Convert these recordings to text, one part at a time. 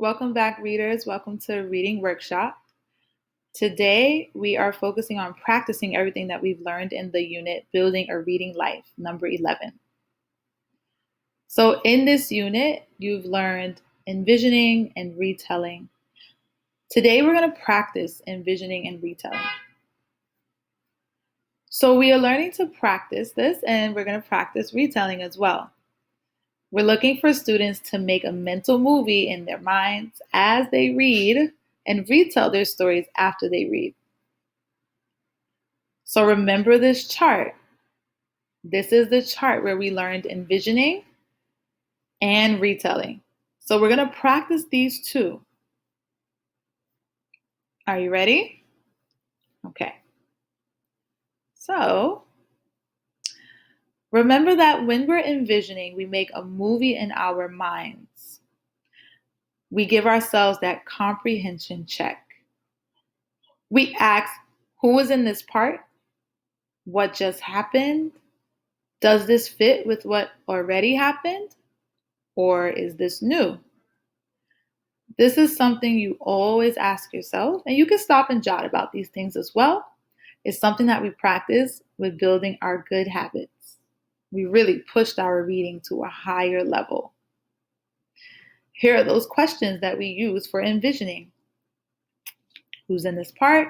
Welcome back, readers. Welcome to Reading Workshop. Today, we are focusing on practicing everything that we've learned in the unit, Building a Reading Life, number 11. So in this unit, you've learned envisioning and retelling. Today, we're going to practice envisioning and retelling. So we are learning to practice this, and we're going to practice retelling as well. We're looking for students to make a mental movie in their minds as they read and retell their stories after they read. So remember this chart. This is the chart where we learned envisioning and retelling. So we're going to practice these two. Are you ready? Okay. So remember that when we're envisioning, we make a movie in our minds. We give ourselves that comprehension check. We ask, who is in this part? What just happened? Does this fit with what already happened? Or is this new? This is something you always ask yourself, and you can stop and jot about these things as well. It's something that we practice with building our good habits. We really pushed our reading to a higher level. Here are those questions that we use for envisioning. Who's in this part?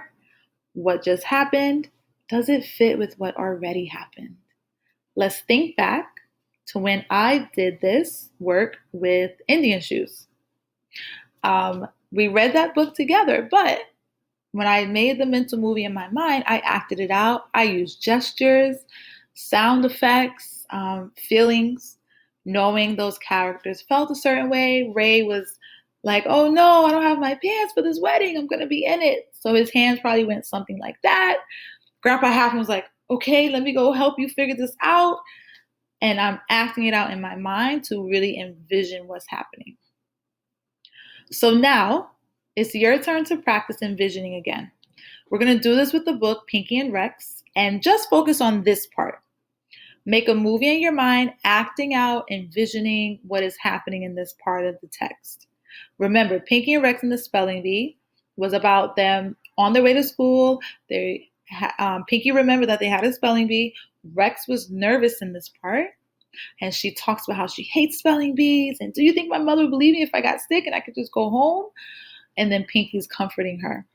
What just happened? Does it fit with what already happened? Let's think back to when I did this work with Indian shoes. We read that book together, but when I made the mental movie in my mind, I acted it out. I used gestures, sound effects, feelings, knowing those characters felt a certain way. Ray was like, oh no, I don't have my pants for this wedding. I'm going to be in it. So his hands probably went something like that. Grandpa Halfman was like, okay, let me go help you figure this out. And I'm acting it out in my mind to really envision what's happening. So now it's your turn to practice envisioning again. We're going to do this with the book Pinky and Rex and just focus on this part. Make a movie in your mind, acting out, envisioning what is happening in this part of the text. Remember, Pinky and Rex and the Spelling Bee was about them on their way to school. Pinky remembered that they had a spelling bee. Rex was nervous in this part. And she talks about how she hates spelling bees. And do you think my mother would believe me if I got sick and I could just go home? And then Pinky's comforting her.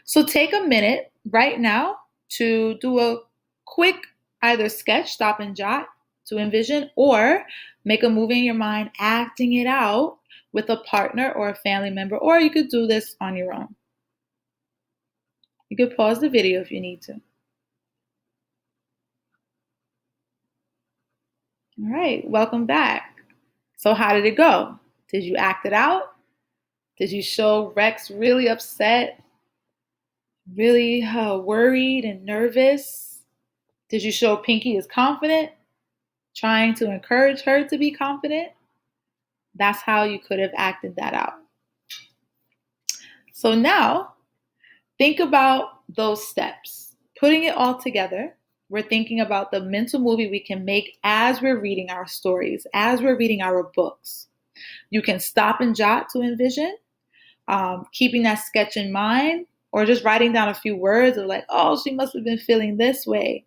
So take a minute right now to do a quick either sketch, stop and jot to envision, or make a movie in your mind, acting it out with a partner or a family member, or you could do this on your own. You could pause the video if you need to. All right, welcome back. So how did it go? Did you act it out? Did you show Rex really upset, really worried and nervous? Did you show Pinky is confident, trying to encourage her to be confident? That's how you could have acted that out. So now, think about those steps. Putting it all together, we're thinking about the mental movie we can make as we're reading our stories, as we're reading our books. You can stop and jot to envision, keeping that sketch in mind, or just writing down a few words of like, oh, she must have been feeling this way.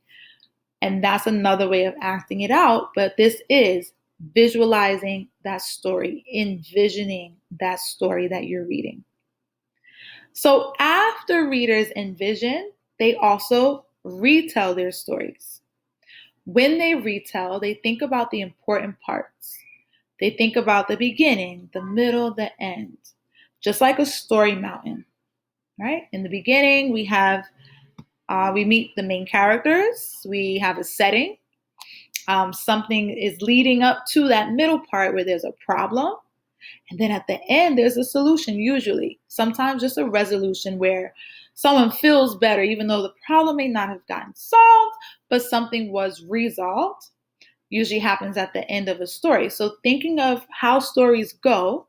And that's another way of acting it out. But this is visualizing that story, envisioning that story that you're reading. So after readers envision, they also retell their stories. When they retell, they think about the important parts. They think about the beginning, the middle, the end, just like a story mountain, right? In the beginning, we meet the main characters. We have a setting. Something is leading up to that middle part where there's a problem. And then at the end, there's a solution, usually. Sometimes just a resolution where someone feels better, even though the problem may not have gotten solved, but something was resolved. Usually happens at the end of a story. So thinking of how stories go,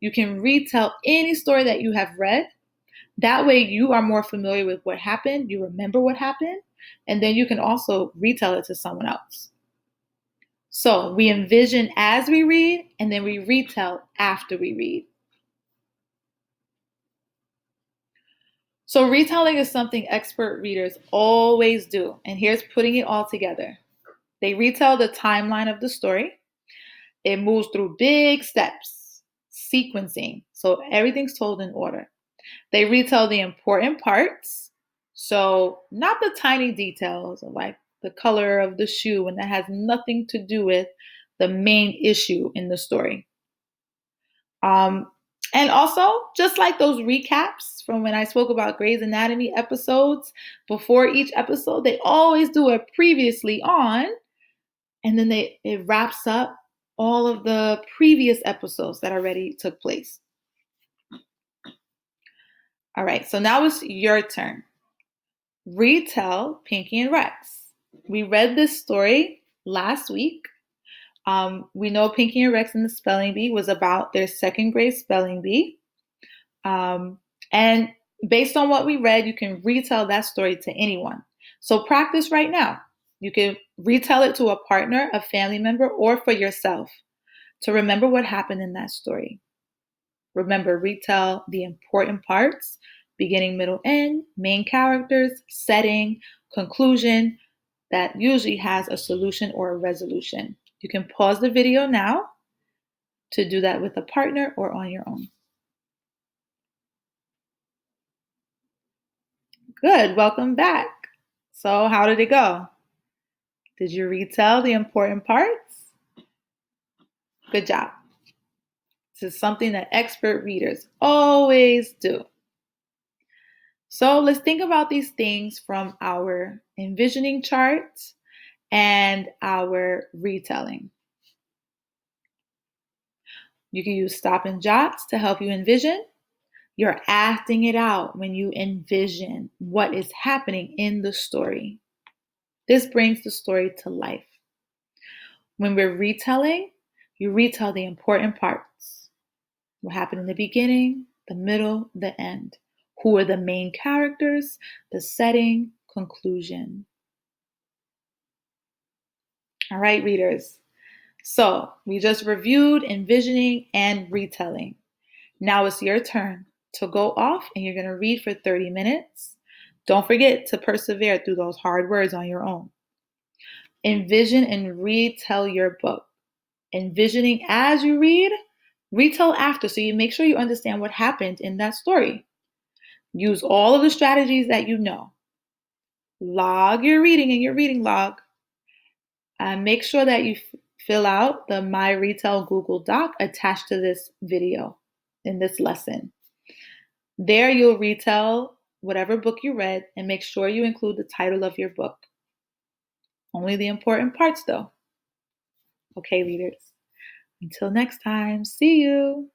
you can retell any story that you have read. That way you are more familiar with what happened, you remember what happened, and then you can also retell it to someone else. So we envision as we read, and then we retell after we read. So retelling is something expert readers always do. And here's putting it all together. They retell the timeline of the story. It moves through big steps, sequencing. So everything's told in order. They retell the important parts. So not the tiny details like the color of the shoe, and that has nothing to do with the main issue in the story. Um, and also, just like those recaps from when I spoke about Grey's Anatomy episodes, before each episode, they always do a previously on, and then it wraps up all of the previous episodes that already took place. All right, so now it's your turn. Retell Pinky and Rex. We read this story last week. We know Pinky and Rex and the Spelling Bee was about their second grade spelling bee. And based on what we read, you can retell that story to anyone. So practice right now. You can retell it to a partner, a family member, or for yourself to remember what happened in that story. Remember, retell the important parts, beginning, middle, end, main characters, setting, conclusion, that usually has a solution or a resolution. You can pause the video now to do that with a partner or on your own. Good, welcome back. So how did it go? Did you retell the important parts? Good job. This is something that expert readers always do. So let's think about these things from our envisioning chart and our retelling. You can use stop and jots to help you envision. You're acting it out when you envision what is happening in the story. This brings the story to life. When we're retelling, you retell the important parts. What happened in the beginning, the middle, the end. Who are the main characters, the setting, conclusion. All right, readers. So we just reviewed envisioning and retelling. Now it's your turn to go off and you're going to read for 30 minutes. Don't forget to persevere through those hard words on your own. Envision and retell your book. Envisioning as you read, retell after so you make sure you understand what happened in that story. Use all of the strategies that you know. Log your reading in your reading log. Make sure that you fill out the My Retell Google Doc attached to this video in this lesson. There you'll retell whatever book you read and make sure you include the title of your book. Only the important parts though. Okay, readers. Until next time, see you.